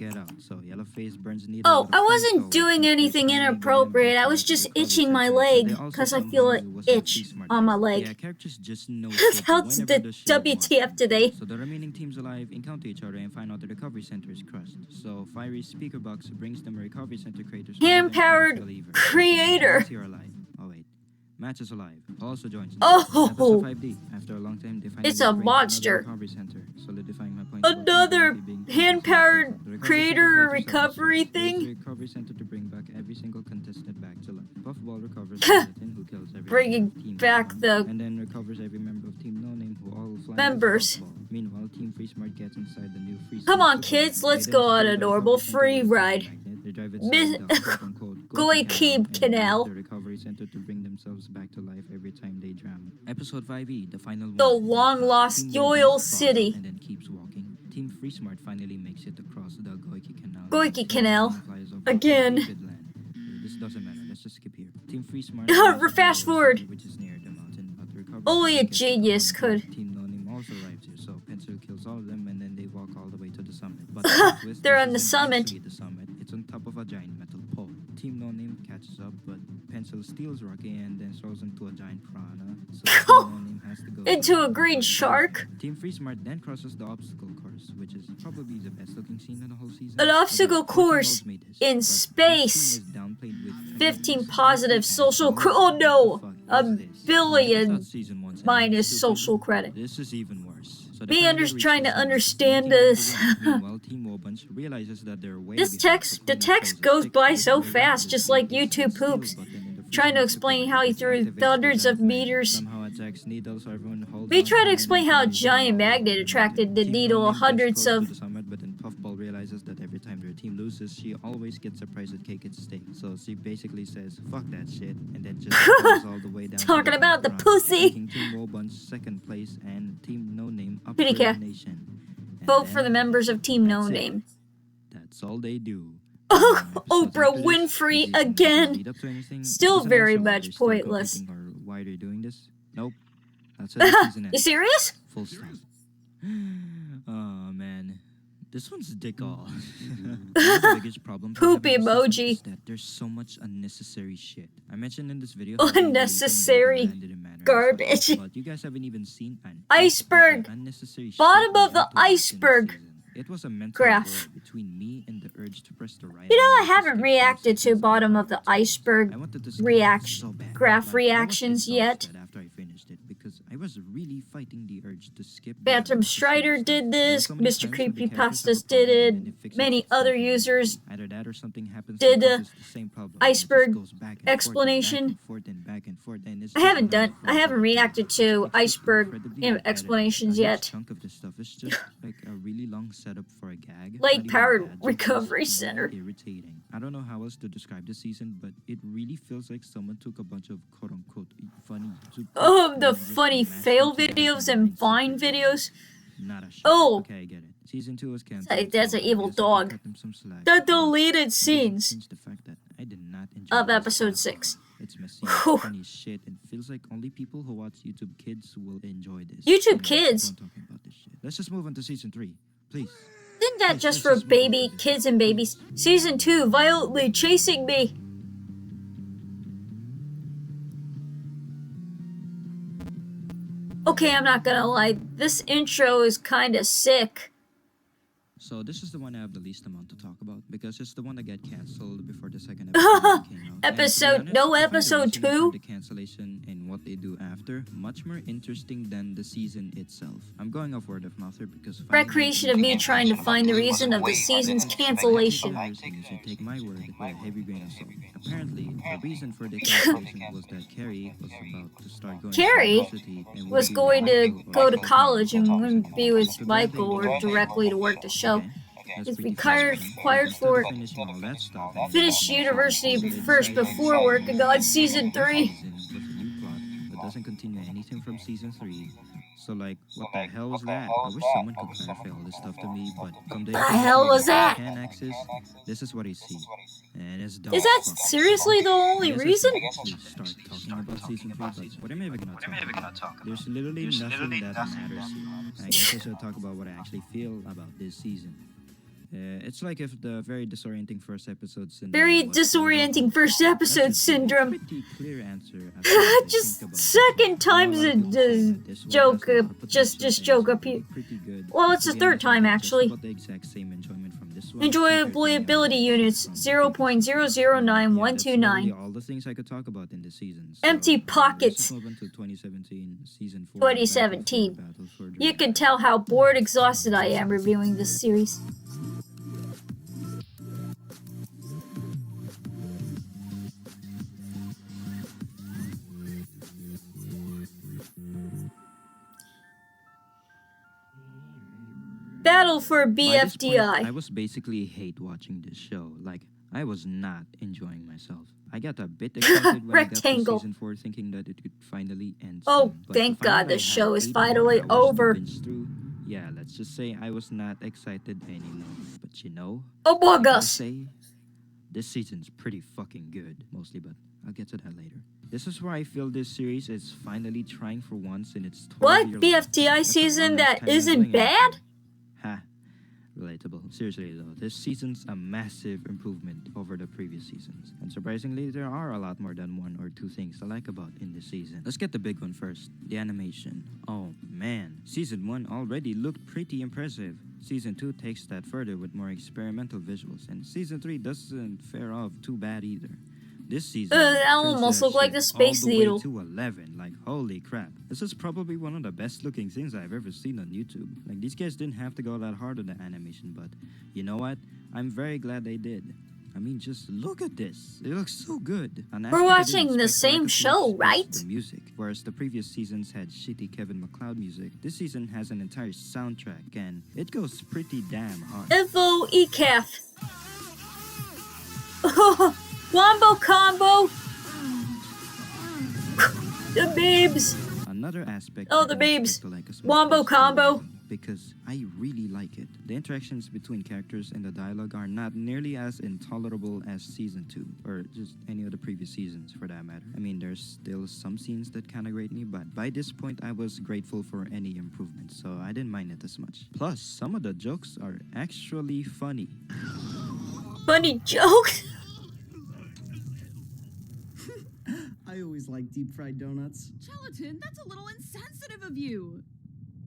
it out. So Yellowface burns needle. Oh, I wasn't doing anything inappropriate. I was just itching my leg because I feel an itch on my leg. Yeah, characters just know That's the WTF today. So the remaining teams alive encounter each other and find out the recovery center is crushed. So Fiery's speaker box brings them a recovery center creator. Hand-powered creator. Oh wait, Match is alive. Also joins. Oh, Episode 5D. After a long time, they finally it's a break monster. another recovery center, solidifying my point. Another hand-powered creator recovery The thing. recovery center to bring back every single contestant back to life. Puffball recovers Skeleton, who kills every Bringing team back the and then recovers every member of Team No Name who all fly members. with Puffball. Meanwhile, Team Free Smart gets inside the new Free Come Smart on, Superbike. kids, let's They go then on a steal the normal recovery center free with a ride. magnet. They drive Miss- inside the quote-unquote Goy Keeb Canal. The recovery center to bring themselves back to life every time they drown. Episode 5E, the final The one. long-lost Team Yoil Logan City. falls and then keeps walking. Team Free Smart finally makes it across the Goiki Canal. Goiki Canal. Flies over Again. David Land. This doesn't matter. Let's just skip here. Team Free Smart. Fast forward. Which is near the mountain, but the recovery Only a center gets genius to could. Team No Name also arrives here, so Pencil kills all of them, and then they walk all the way to the summit. But the twist, They're this on the isn't summit. actually the summit. It's on top of a giant metal pole. Team No Name catches up, but Pencil steals Rocky and then throws him to a giant piranha. So Team No Name has to go Into a green shark. Team Free Smart then crosses the obstacle course, which is probably the best looking scene in the whole season. An obstacle Although course 14 made this, in but this space. scene is downplayed with 15 positive social oh no! A billion season one minus stupid. social credit. This is even worse. So Me trying to understand this. this. Meanwhile, Team Wobunch realizes that they're way This behind, text, so the Phoenix text throws a goes stick by with so the fast, just like YouTube poops. Trying to explain how he threw hundreds of meters. Somehow attacks needles, so everyone holds We on try to and explain then how a finally giant they magnet attracted the Team needle No Name gets hundreds close to of... the summit, but then Puffball realizes that every time their team loses, she always gets a prize at cake at stake. So she basically says, "Fuck that shit," and then just goes all the way down. Talking to the about the front, pussy. making Team Wobunch second place and Team No Name up Pretty for cat. elimination. And Vote for then the members of Team No that's it. Name. That's all they do. Oh, Episodes Oprah after this, Winfrey the season doesn't again. lead up to anything. Still It doesn't very answer why much they're still pointless. competing or why they're doing this. Nope. That's how the season You ends. serious? Full stop. Oh man, this one's dick all. The biggest problem for Poop having a season emoji. is that there's so much unnecessary shit. I mentioned in this video how they Unnecessary released and landed in manner, garbage. but you guys haven't even seen an Iceberg. unnecessary shit Bottom that of the happened in this iceberg. season. It was a mental Graph. war between me and the urge to press the right. You know, I button to haven't skip reacted those to seasons. bottom of the iceberg I wanted to skip reaction- so bad. graph Like, reactions I was yet. exhausted after I finished it because I was really fighting the urge to skip. Bathroom Strider did this, There were so Mr. many times where the characters Creepypastas have a problem did and they it, fix many itself other from users either that or something happens did that the causes the same problem. It just iceberg goes back and forth and explanation. back and forth and back and forth, and it's I just haven't not done, I haven't reacted to it's just iceberg incredibly repetitive. explanations A huge yet. chunk of this stuff is just like a really long setup for a gag. Lake Not even Powered bad, just Recovery really Center. Irritating. I don't know how else to describe this season, but it really feels like someone took a bunch of quote-unquote funny YouTube clips The and just funny mashed fail them together videos in and 9 Vine seconds. videos. Not a shot. Oh. Okay, I get it. Season 2 was canceled. Hey, that's so an evil I guess I can dog. cut them some slack. The But deleted it doesn't scenes change the fact that I did not enjoy of this episode at all. 6. It's messy, Whew. funny as shit, and feels like only people who watch YouTube Kids will enjoy this. YouTube Anyways, Kids? I'm talking about this shit. Let's just move on to season 3, please. Isn't that just for baby, kids and babies? Season 2, violently chasing me. Okay, I'm not gonna lie, this intro is kinda sick. So this is the one I have the least amount to talk about because it's the one that got canceled before the second episode came out. And to be Episode- honest, no I find the episode reasoning for 2? the cancellation and what they do after much more interesting than the season itself. I'm going off word of mouth here because Recreation of me trying to find the reason of the season's cancellation. You should take my word with a heavy grain of salt. Apparently, the reason for the cancellation was that Carrie was about to start going Carrie to university and was would be going with to Michael go to or college and Michael. wouldn't be with So Michael that or they- directly to work the show. Okay, that's It's pretty required fascinating. Instead for of finishing all that stuff and finish then- university they first decided before to working on season this 3. season with a new plot that doesn't continue anything from season 3. So like, what the hell was that? I wish someone could clarify all this stuff to me, but from the hell was that? X-axis, this is what I see. And it's dumb Is that as fuck. seriously the only I guess I reason? should actually start talking about season 3, but what am I even gonna talk about? There's literally nothing that matters here. I guess I should talk about what I actually feel about this season. It's like if the very disorienting first episode syndrome. Very was disorienting solved. first That's episode just a syndrome. pretty clear answer. as far as I think Just about it. second time's I know a lot a of people say that this one joke, has a lot of just potential joke and up here. pretty good. Well, But it's to the be third honest, I time, got actually. just about the exact same enjoyment from this one compared to any other Enjoyability one units from the previous. 0.009129. Yeah, that's literally all the things I could talk about in this season. So, Empty let's pockets. just move on to 2017 season 4. 2017. Battle for You Dragon. can tell how bored, exhausted I am reviewing this series. Battle for By this point, I BFDI. was basically hate watching this show. Like, I was not enjoying myself. I got a bit excited when I got to Rectangle. season 4 thinking that it could finally end Oh, soon. But to thank find out God I the had show is 8 more finally hours to over. binge through, yeah, let's just say I was not excited anymore. But you know, Among I gotta Us. say, this season's pretty fucking good, mostly, but I'll get to that later. This is where I feel this series is finally trying for once in its 12 What? year BFDI That's a season long-ass that time isn't not doing bad? anything. Ha. Relatable. Seriously though, this season's a massive improvement over the previous seasons. And surprisingly, there are a lot more than 1 or 2 things I like about in this season. Let's get the big one first, the animation. Oh man, season 1 already looked pretty impressive. Season 2 takes that further with more experimental visuals, and season 3 doesn't fare off too bad either. This season That turns almost that looked like shit the Space all the Needle. way to 11. Like, holy crap. This is probably one of the best looking things I've ever seen on YouTube. Like, these guys didn't have to go that hard on the animation, but you know what? I'm very glad they did. I mean, just look at this. It looks so good. An aspect I watching didn't the expect to same like as show, much is right? The music. Whereas the previous seasons had shitty Kevin MacLeod music, this season has an entire soundtrack, and it goes pretty damn hard. Info ECAF. Wombo combo. The babes. Another aspect Oh, I the didn't babes. expect to like as much Wombo is the combo. writing, because I really like it. The interactions between characters and the dialogue are not nearly as intolerable as season 2, or just any of the previous seasons for that matter. I mean, there's still some scenes that kinda grate me, but by this point I was grateful for any improvement, so I didn't mind it as much. Plus, some of the jokes are actually funny. Funny joke. I always like deep fried donuts. Gelatin, that's a little insensitive of you.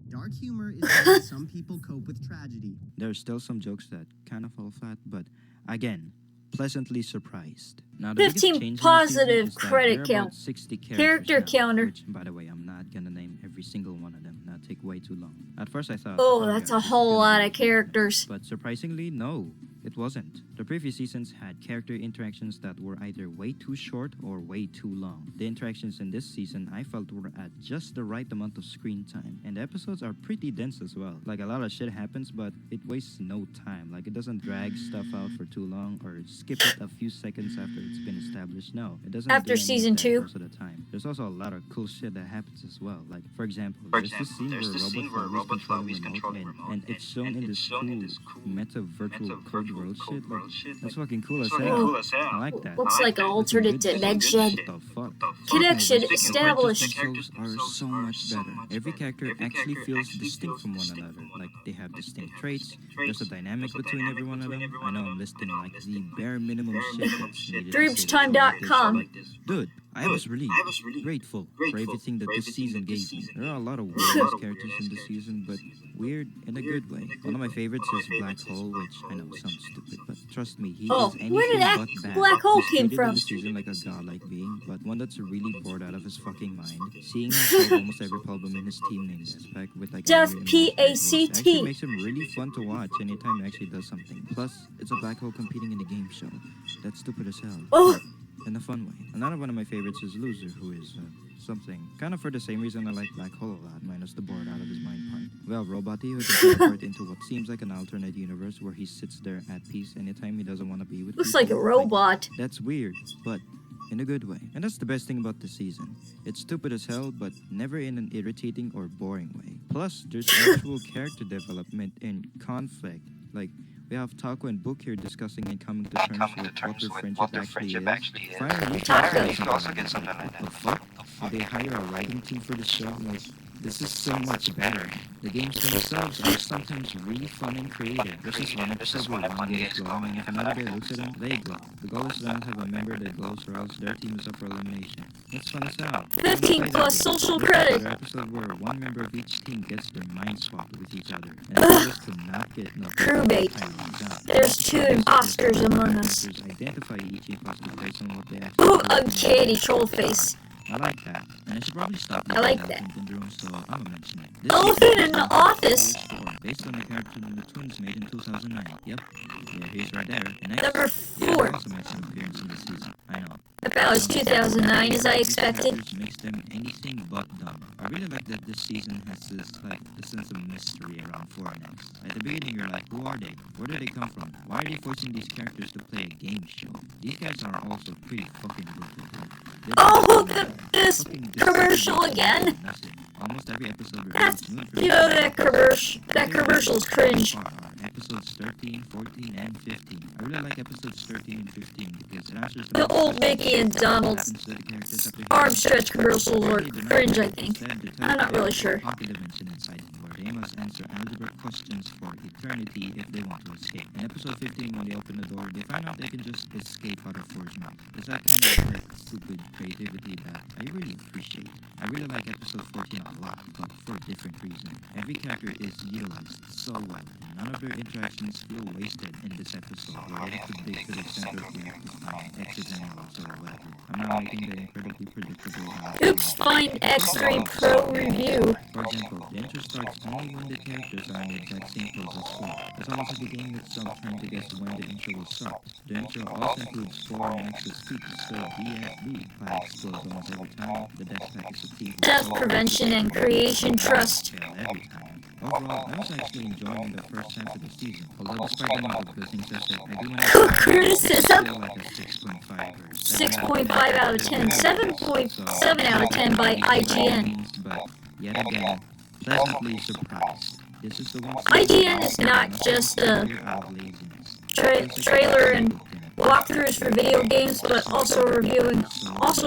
Dark humor is the way some people cope with tragedy. There's still some jokes that kind of fall flat, but again, pleasantly surprised. Now, the biggest 15 change in the positive season is that credit there are about count. 60 Character characters now, counter. Which, by the way, I'm not gonna name every single one of them. That'd take way too long. At first, I thought, Oh, that's yeah, a this is whole gonna lot be of characters. but surprisingly, no, it wasn't. The previous seasons had character interactions that were either way too short or way too long. The interactions in this season I felt were at just the right amount of screen time, and the episodes are pretty dense as well. Like, a lot of shit happens, but it wastes no time. Like, it doesn't drag stuff out for too long or skip it a few seconds after it's been established. No, it doesn't. After do any of season that 2. most of the time. There's also a lot of cool shit that happens as well. Like, for example, there's this scene where Robot Flowey's controlling remote, and it's shown in this cool meta virtual code world shit. Like, that's fucking cool as hell. I like that. Looks like an alternate dimension. What the fuck? Connection The established. characters are so much better. Every character actually feels distinct from one another. Like, they have distinct traits. There's a dynamic between every one of them. I know I'm listing like the bare minimum shit that's needed to say Dreamstime.com. like this, but dude, I was really grateful for everything that this season gave me. There are a lot of weird characters in this season, but weird in a good way. One of my favorites is Black Hole, which I know sounds stupid, but trust me, he Oh, is anything where did that but bad. Black Hole He's came treated from? in the season like a godlike being, but one that's really bored out of his fucking mind. Seeing him solve almost every problem in his team named Aspect with like Death a weird emotional voice PACT. actually makes him really fun to watch anytime he actually does something. Plus, it's a black hole competing in a game show. That's stupid as hell. Oh. In a fun way. Another one of my favorites is Loser, who is something. Kind of for the same reason I like Black Hole a lot, minus the bored out of his mind part. Well, Roboty, who can teleport into what seems like an alternate universe where he sits there at peace anytime he doesn't want to be with Looks people. like a robot. That's weird, but in a good way. And that's the best thing about this season. It's stupid as hell, but never in an irritating or boring way. Plus, there's actual character development and conflict. Like, we have Taco and Book here discussing and coming to terms with what their friendship actually is. Finally, you can also get something like that. The fuck? Did they hire a writing team for this show? Like, This is so much better. The games themselves are sometimes really fun and creative. This is one episode where one gets glowing and if another guy looks at them, they glow. The goal is to not have a member that glows or else their team is up for elimination. It's fun as hell. 15 plus social credit. An episode where one member of each team gets their mind swapped with each other. And the goal is to not get knocked Crew out. bait. There's 2 imposters among us. Identify each imposter based on what they actually Oh, do. a kitty troll face. I like that. And I should probably stop I like that. so I'm gonna mention it. This Elephant in is the office. based on the character that the twins made in 2009. Yep. Yeah, he's right there. And next, Number yeah, 4. also made some appearance in this season. I know. About as 2009 as I These expected. characters makes them anything but dumb. I really like that this season has this sense of mystery around foreigners. At the beginning you're like, who are they? Where do they come from? Why are they forcing these characters to play a game show? These guys are also pretty fucking good. Oh, this commercial again. Almost every episode That's, reveals you know, that commercial's cringe. Episodes 13, 14, and 15. I really like episodes 13 and 15 because it answers The old Mickey and Donald's arm stretch commercials were cringe, I think. I'm not really sure. They must answer algebra questions for eternity if they want to escape. In episode 15, when they open the door, they find out they can just escape out of Forge's mouth. It's that kind of like stupid creativity that I really appreciate. I really like episode 14 a lot, but for a different reason. Every character is utilized so well. None of their interactions feel wasted in this episode, where they have to dig to the center of the act to find exit animals or whatever. I'm not making the incredibly predictable Oops, find X3 Pro review. For example, the intro starts only when the characters are in the exact same pose as school. It's almost like the game itself trying to guess when the intro will start. The intro also includes 4 Nexus speakers, so BFDI explodes almost every time the death pack is achieved. Death prevention and creation trust. Every time. Overall, I was actually enjoying the first half of the season, although despite the number of good things I said, I do want to Criticism. feel like a 6.5 or 6.5 out of 10. 7.7 out of 10 by IGN. But yet again, pleasantly surprised. This is the one IGN is not just a trailer and walkthroughs for video games, but also reviewing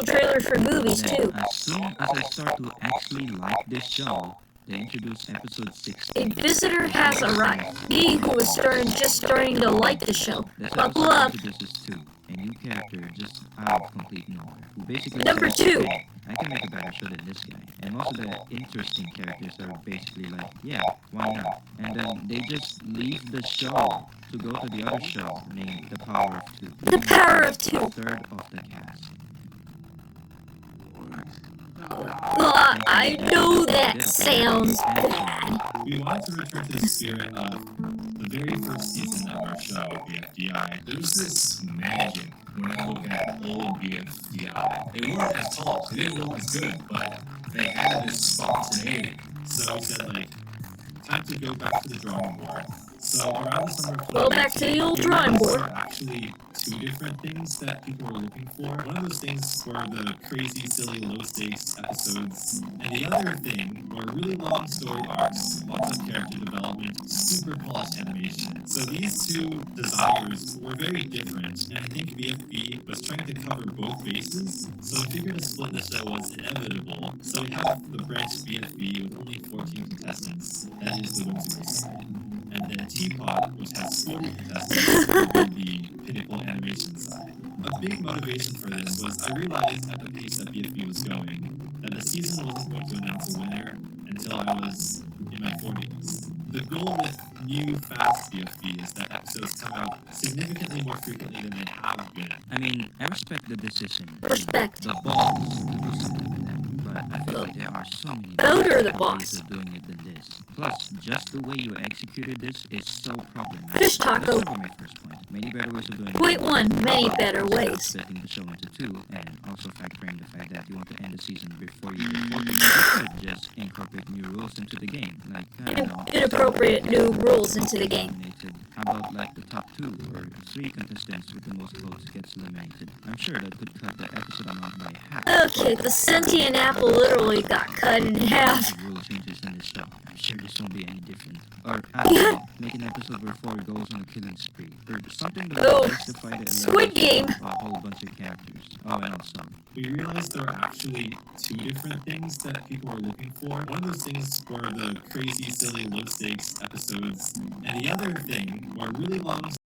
trailers for movies too. As soon as I start to actually like this show, they introduce episode 6. A visitor has arrived. Me, who was just starting to like the show. Buckle up. Introduces 2, a new character just out of complete nowhere, who basically Number says, 2. "Hey, I can make a better show than this guy." And most of the interesting characters are basically like, yeah, why not? And then they just leave the show to go to the other show named The Power of 2. The Power of 2. A third of the cast. I know that sounds bad. We wanted to return to the spirit of the very first season of our show, BFDI. There was this magic when I look at old BFDI. They weren't as tall, they didn't look as good, but they had this spontaneity. So we said, like, time to go back to the drawing board. So around the summer, Go back to the old drawing board. There are actually 2 different things that people were looking for. One of those things were the crazy, silly, low-stakes episodes, and the other thing were really long story arcs, lots of character development, super polished animation. So these 2 desires were very different, and I think BFB was trying to cover both bases, so we figured a split in the show was inevitable. So we have the branch BFB with only 14 contestants, that is the whimsical side. And then Teapot, which has 40 contestants, on the pinnacle animation side. A big motivation for this was I realized at the pace that BFB was going that the season wasn't going to announce a winner until I was in my 40s. The goal with new fast BFB is that episodes come out significantly more frequently than they have been. I mean, I respect the decision. Respect. The balls to do something like that, but I feel like there are so many Voter the better boss. ways of doing it than this. Plus, just the way you executed this is so problematic. Fish taco. Let's cover my first point. Many better ways of doing it. Point 1. Many better ways. Splitting the show into 2, and also factoring the fact that you want to end the season before you get 40. You could just incorporate new rules into the game. Like, I don't know, Inappropriate new rules into the game. eliminated. How about like the top 2 or 3 contestants with the most votes gets eliminated? I'm sure that could cut the episode amount by half. Okay, the sentient apple literally got cut in half. Rule changes in this show. I'm sure this won't be any different. Or, I don't know, make an episode where 4 goes on a killing spree. Or something that Oh, justify the Squid Game. elaboration of a whole bunch of characters. Oh, and also, We realized there were actually two different things that people were looking for. One of those things were the crazy, silly, low-stakes episodes, and the other thing were really long